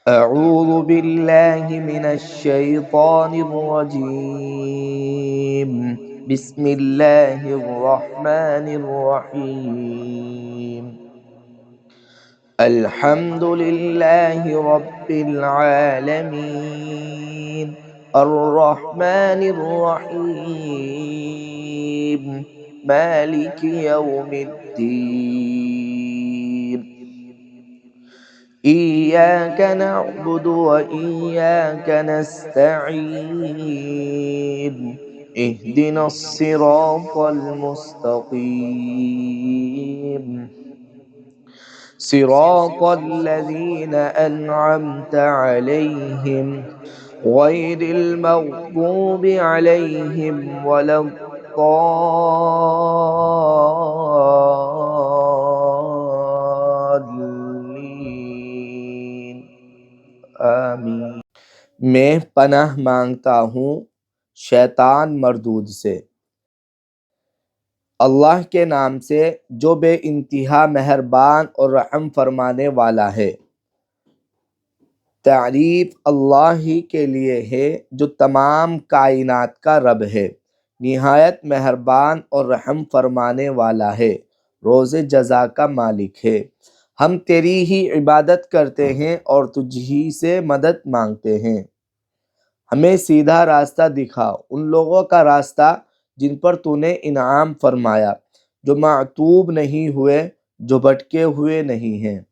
अऊज़ु बिल्लाहि मिनश्शैतानिर्रजीम। बिस्मिल्लाहिर्रहमानिर्रहीम। अल्हम्दुलिल्लाहि रब्बिल आलमीन अर्रहमानिर्रहीम मालिकि यौमिद्दीन। इय्याका नअबुदु व इय्याका नस्तईन। इहदिनस सिरातल मुस्तकीम सिरातल लज़ीना अनअमता अलैहिम गैरिल मग़दूबि अलैहिम वलद्दाल्लीन। आमीन। मैं पनाह मांगता हूँ शैतान मरदूद से। अल्लाह के नाम से जो बे इंतहा मेहरबान और रहम फरमाने वाला है। तारीफ़ अल्लाह ही के लिए है जो तमाम कायनात का रब है, निहायत मेहरबान और रहम फरमाने वाला है, रोज़े जज़ा का मालिक है। हम तेरी ही इबादत करते हैं और तुझ ही से मदद मांगते हैं। हमें सीधा रास्ता दिखा, उन लोगों का रास्ता जिन पर तूने इनाम फरमाया, जो मातूब नहीं हुए, जो भटके हुए नहीं हैं।